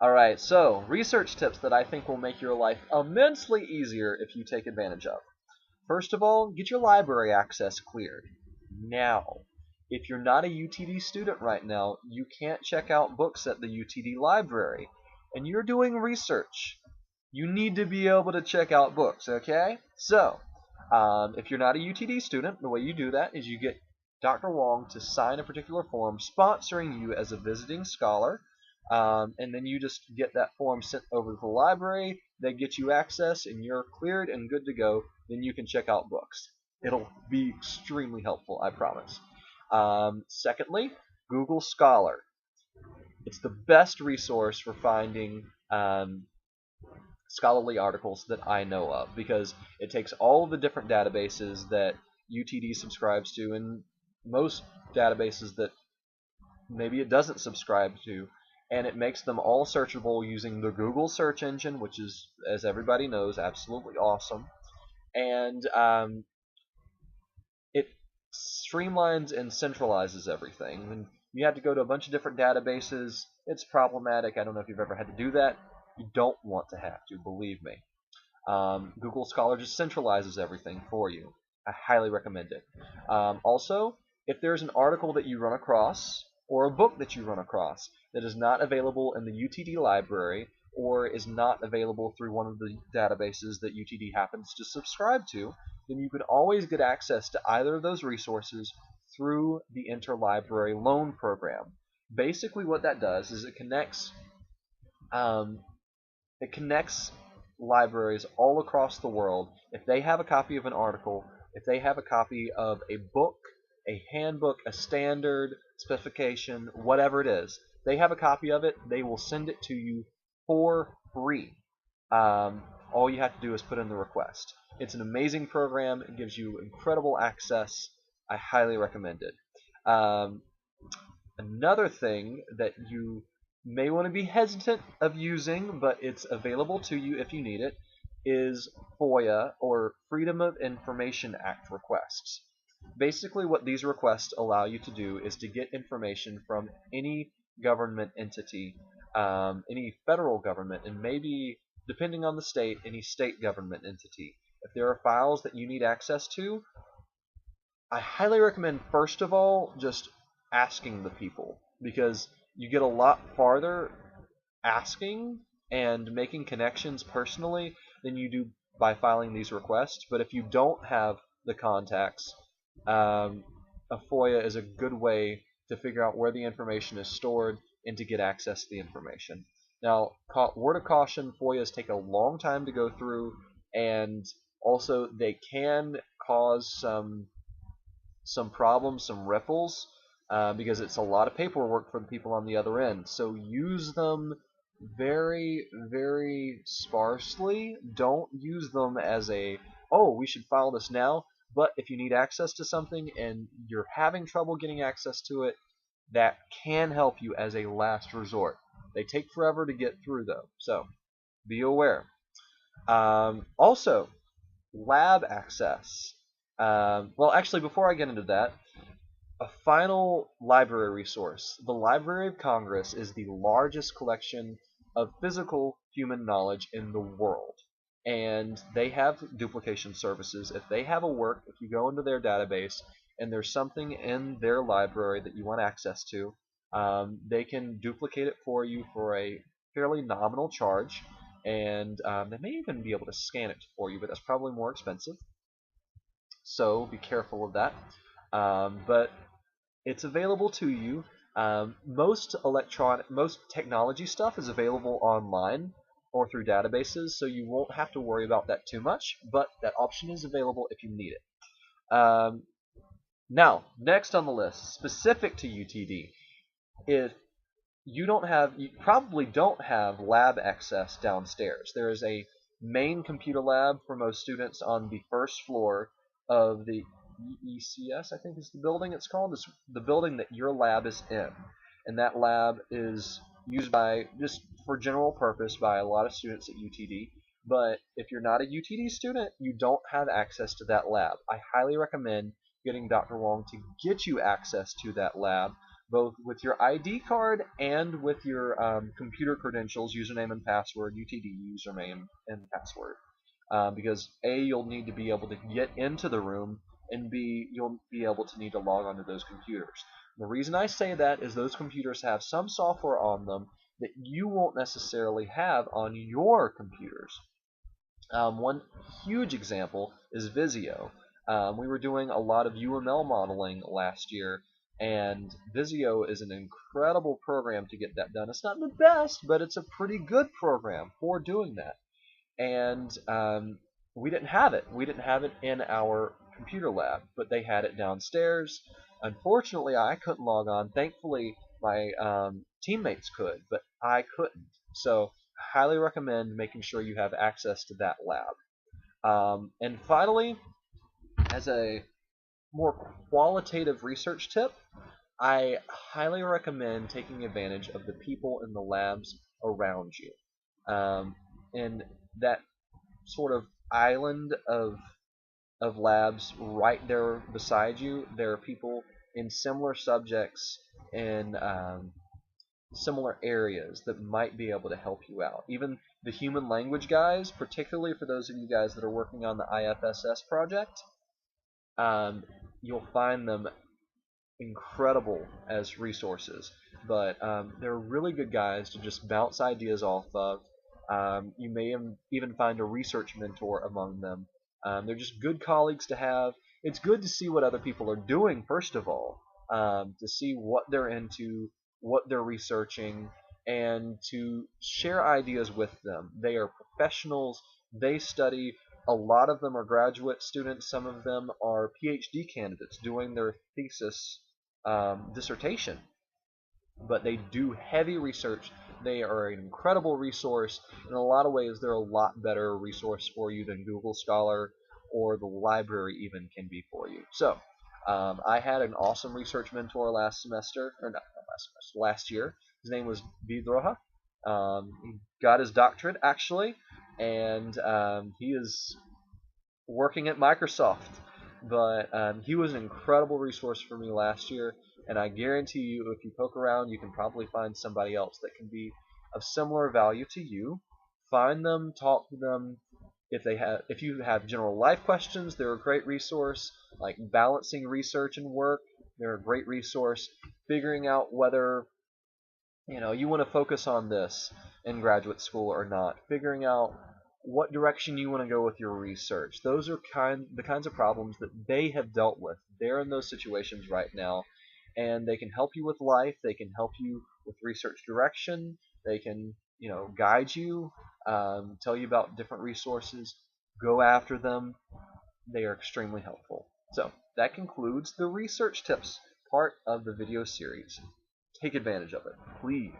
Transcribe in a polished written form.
Alright, so research tips that I think will make your life immensely easier if you take advantage of. First of all, get your library access cleared. Now, if you're not a UTD student right now, you can't check out books at the UTD library, and you're doing research. You need to be able to check out books, okay? So, if you're not a UTD student, the way you do that is you get Dr. Wong to sign a particular form sponsoring you as a visiting scholar, and then you just get that form sent over to the library. They get you access, and you're cleared and good to go. Then you can check out books. It'll be extremely helpful, I promise. Secondly, Google Scholar. It's the best resource for finding scholarly articles that I know of, because it takes all of the different databases that UTD subscribes to and most databases that maybe it doesn't subscribe to, and it makes them all searchable using the Google search engine, which is, as everybody knows, absolutely awesome. And it streamlines and centralizes everything. When you have to go to a bunch of different databases, it's problematic. I don't know if you've ever had to do that. You don't want to have to, believe me. Google Scholar just centralizes everything for you. I highly recommend it. Also, if there's an article that you run across or a book that you run across that is not available in the UTD library or is not available through one of the databases that UTD happens to subscribe to, then you can always get access to either of those resources through the Interlibrary Loan Program. Basically what that does is it connects libraries all across the world. If they have a copy of an article, if they have a copy of a book, a handbook, a standard, specification, whatever it is, they have a copy of it, they will send it to you for free. All you have to do is put in the request. It's an amazing program. It gives you incredible access. I highly recommend it. Another thing that you may want to be hesitant of using, but it's available to you if you need it, is FOIA, or Freedom of Information Act requests. Basically what these requests allow you to do is to get information from any government entity, any federal government, and maybe, depending on the state, any state government entity. If there are files that you need access to, I highly recommend, first of all, just asking the people, because you get a lot farther asking and making connections personally than you do by filing these requests. But if you don't have the contacts, a FOIA is a good way to figure out where the information is stored and to get access to the information. Now, word of caution, FOIAs take a long time to go through, and also they can cause some problems, some ripples, because it's a lot of paperwork for the people on the other end. So use them very, very sparsely. Don't use them as oh, we should file this now. But if you need access to something and you're having trouble getting access to it, that can help you as a last resort. They take forever to get through, though, so be aware. Also, lab access. Well, actually, before I get into that, a final library resource. The Library of Congress is the largest collection of physical human knowledge in the world, and they have duplication services. If they have a work, if you go into their database and there's something in their library that you want access to, they can duplicate it for you for a fairly nominal charge, and they may even be able to scan it for you, but that's probably more expensive, so be careful of that. But it's available to you. Most technology stuff is available online or through databases, so you won't have to worry about that too much, but that option is available if you need it. Now, next on the list, specific to UTD, if you probably don't have lab access downstairs. There is a main computer lab for most students on the first floor of the ECS, I think is the building it's called. It's the building that your lab is in, and that lab is used just for general purpose by a lot of students at UTD. But if you're not a UTD student, you don't have access to that lab. I highly recommend getting Dr. Wong to get you access to that lab both with your ID card and with your computer credentials, username and password, UTD username and password. Because A, you'll need to be able to get into the room, and B, you'll be able to need to log onto those computers. The reason I say that is those computers have some software on them that you won't necessarily have on your computers. One huge example is Visio. We were doing a lot of UML modeling last year, and Visio is an incredible program to get that done. It's not the best, but it's a pretty good program for doing that. And we didn't have it. We didn't have it in our computer lab, but they had it downstairs. Unfortunately, I couldn't log on. Thankfully, my teammates could, but I couldn't. So highly recommend making sure you have access to that lab. And finally, as a more qualitative research tip, I highly recommend taking advantage of the people in the labs around you. In that sort of island of labs right there beside you, there are people in similar subjects in similar areas that might be able to help you out. Even the human language guys, particularly for those of you guys that are working on the IFSS project, you'll find them incredible as resources. But they're really good guys to just bounce ideas off of. You may even find a research mentor among them. They're just good colleagues to have. It's good to see what other people are doing, first of all, to see what they're into, what they're researching, and to share ideas with them. They are professionals. They study. A lot of them are graduate students. Some of them are PhD candidates doing their thesis dissertation. But they do heavy research. They are an incredible resource. In a lot of ways, they're a lot better resource for you than Google Scholar or the library even can be for you. So, I had an awesome research mentor last semester, or not last semester, last year. His name was Vidroha. He got his doctorate actually, and he is working at Microsoft. But he was an incredible resource for me last year, and I guarantee you, if you poke around, you can probably find somebody else that can be of similar value to you. Find them, talk to them. If you have general life questions, they're a great resource. Like balancing research and work, they're a great resource. Figuring out whether you want to focus on this in graduate school or not. Figuring out what direction you want to go with your research. Those are the kinds of problems that they have dealt with. They're in those situations right now, and they can help you with life. They can help you with research direction. They can guide you, tell you about different resources. Go after them. They are extremely helpful. So that concludes the research tips part of the video series. Take advantage of it, please.